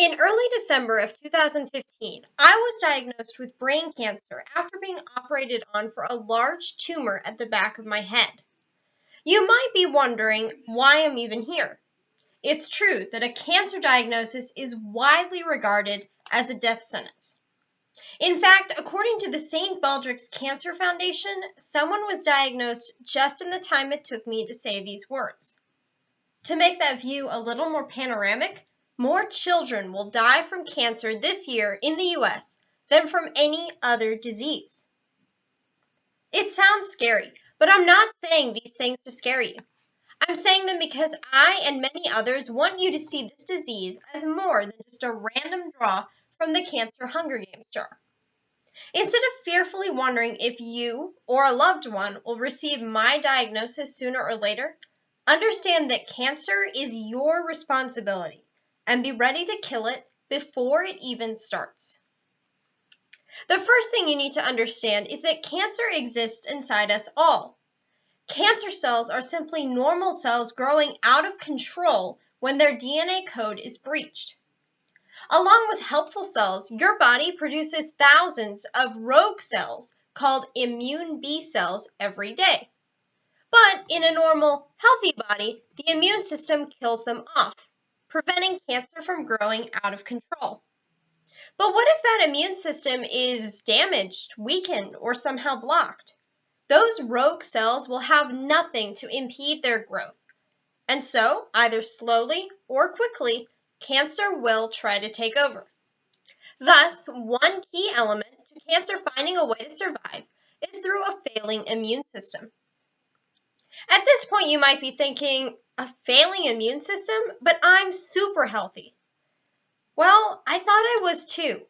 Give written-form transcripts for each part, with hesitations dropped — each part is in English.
In early December of 2015, I was diagnosed with brain cancer after being operated on for a large tumor at the back of my head. You might be wondering why I'm even here. It's true that a cancer diagnosis is widely regarded as a death sentence. In fact, according to the St. Baldrick's Cancer Foundation, someone was diagnosed just in the time it took me to say these words. To make that view a little more panoramic, more children will die from cancer this year in the U.S. than from any other disease. It sounds scary, but I'm not saying these things to scare you. I'm saying them because I and many others want you to see this disease as more than just a random draw from the Cancer Hunger Games jar. Instead of fearfully wondering if you or a loved one will receive my diagnosis sooner or later, understand that cancer is your responsibility and be ready to kill it before it even starts. The first thing you need to understand is that cancer exists inside us all. Cancer cells are simply normal cells growing out of control when their DNA code is breached. Along with helpful cells, your body produces thousands of rogue cells called immune B cells every day. But in a normal, healthy body, the immune system kills them off, preventing cancer from growing out of control. But what if that immune system is damaged, weakened, or somehow blocked? Those rogue cells will have nothing to impede their growth. And so, either slowly or quickly, cancer will try to take over. Thus, one key element to cancer finding a way to survive is through a failing immune system. At this point, you might be thinking, a failing immune system? But I'm super healthy. Well, I thought I was too.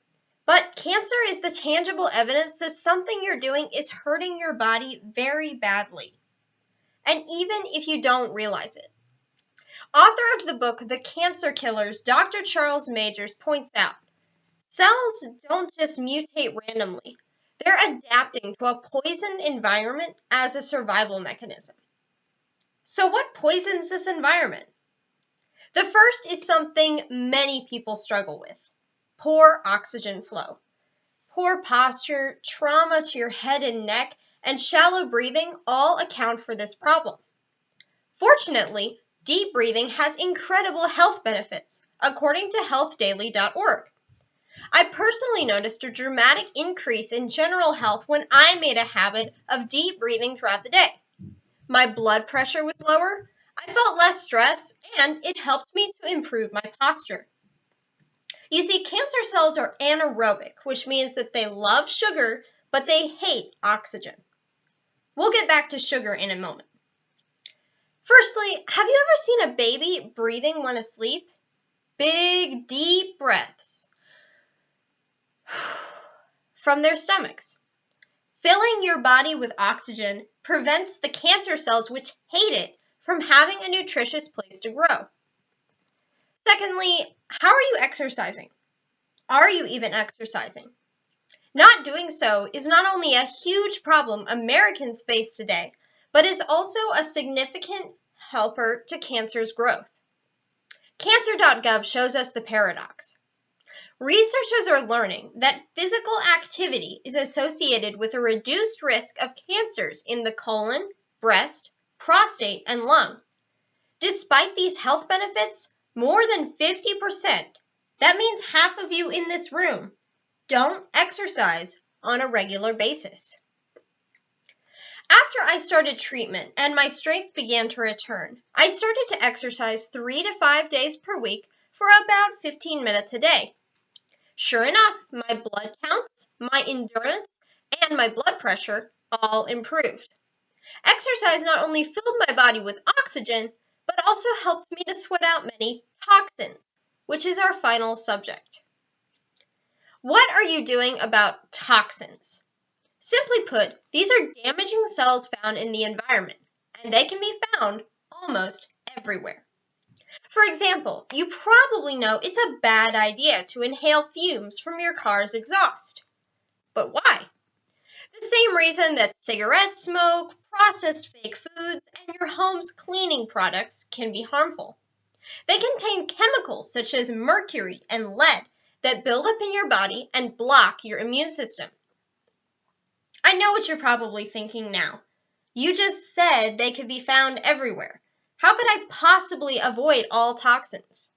But cancer is the tangible evidence that something you're doing is hurting your body very badly. And even if you don't realize it. Author of the book, The Cancer Killers, Dr. Charles Majors points out, cells don't just mutate randomly. They're adapting to a poisoned environment as a survival mechanism. So what poisons this environment? The first is something many people struggle with: poor oxygen flow. Poor posture, trauma to your head and neck, and shallow breathing all account for this problem. Fortunately, deep breathing has incredible health benefits, according to healthdaily.org. I personally noticed a dramatic increase in general health when I made a habit of deep breathing throughout the day. My blood pressure was lower, I felt less stress, and it helped me to improve my posture. You see, cancer cells are anaerobic, which means that they love sugar, but they hate oxygen. We'll get back to sugar in a moment. Firstly, have you ever seen a baby breathing when asleep? Big, deep breaths from their stomachs. Filling your body with oxygen prevents the cancer cells, which hate it, from having a nutritious place to grow. Secondly, how are you exercising? Are you even exercising? Not doing so is not only a huge problem Americans face today, but is also a significant helper to cancer's growth. Cancer.gov shows us the paradox. Researchers are learning that physical activity is associated with a reduced risk of cancers in the colon, breast, prostate, and lung. Despite these health benefits, more than 50%, that means half of you in this room, don't exercise on a regular basis. After I started treatment and my strength began to return, I started to exercise 3 to 5 days per week for about 15 minutes a day. Sure enough, my blood counts, my endurance, and my blood pressure all improved. Exercise not only filled my body with oxygen, but also helped me to sweat out many toxins, which is our final subject. What are you doing about toxins? Simply put, these are damaging cells found in the environment, and they can be found almost everywhere. For example, you probably know it's a bad idea to inhale fumes from your car's exhaust. But why? The same reason that cigarette smoke, processed fake foods, and your home's cleaning products can be harmful. They contain chemicals such as mercury and lead that build up in your body and block your immune system. I know what you're probably thinking now. You just said they could be found everywhere. How could I possibly avoid all toxins?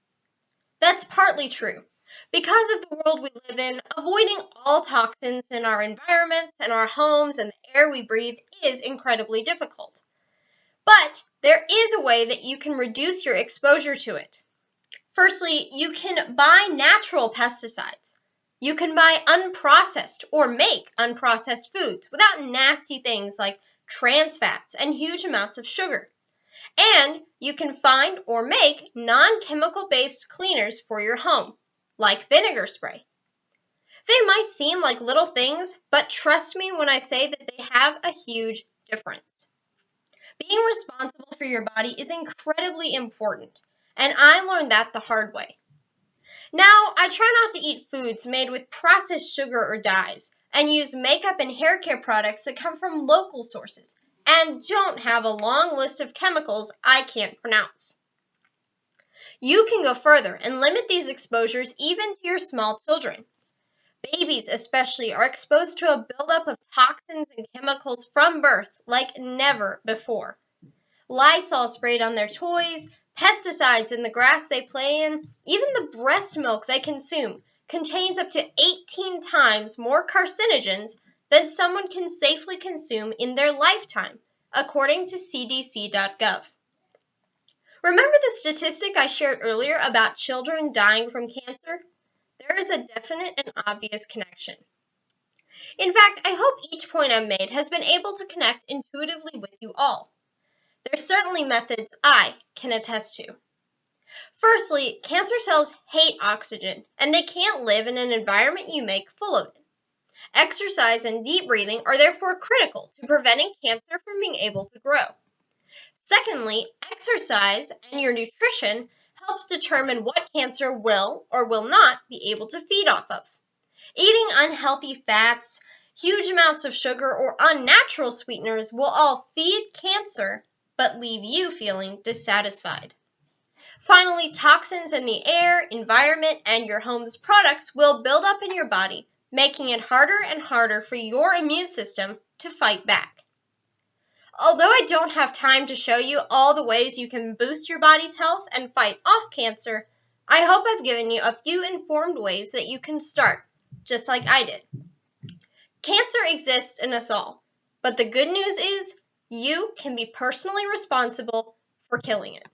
That's partly true. Because of the world we live in, avoiding all toxins in our environments and our homes and the air we breathe is incredibly difficult. But there is a way that you can reduce your exposure to it. Firstly, you can buy natural pesticides. You can buy unprocessed or make unprocessed foods without nasty things like trans fats and huge amounts of sugar. And you can find or make non-chemical based cleaners for your home, like vinegar spray. They might seem like little things, but trust me when I say that they have a huge difference. Being responsible for your body is incredibly important, and I learned that the hard way. Now, I try not to eat foods made with processed sugar or dyes, and use makeup and hair care products that come from local sources, and don't have a long list of chemicals I can't pronounce. You can go further and limit these exposures even to your small children. Babies especially are exposed to a buildup of toxins and chemicals from birth like never before. Lysol sprayed on their toys, pesticides in the grass they play in, even the breast milk they consume contains up to 18 times more carcinogens than someone can safely consume in their lifetime, according to cdc.gov. Remember the statistic I shared earlier about children dying from cancer? There is a definite and obvious connection. In fact, I hope each point I've made has been able to connect intuitively with you all. There's certainly methods I can attest to. Firstly, cancer cells hate oxygen, and they can't live in an environment you make full of it. Exercise and deep breathing are therefore critical to preventing cancer from being able to grow. Secondly, exercise and your nutrition helps determine what cancer will or will not be able to feed off of. Eating unhealthy fats, huge amounts of sugar, or unnatural sweeteners will all feed cancer but leave you feeling dissatisfied. Finally, toxins in the air, environment, and your home's products will build up in your body, making it harder and harder for your immune system to fight back. Although I don't have time to show you all the ways you can boost your body's health and fight off cancer, I hope I've given you a few informed ways that you can start, just like I did. Cancer exists in us all, but the good news is you can be personally responsible for killing it.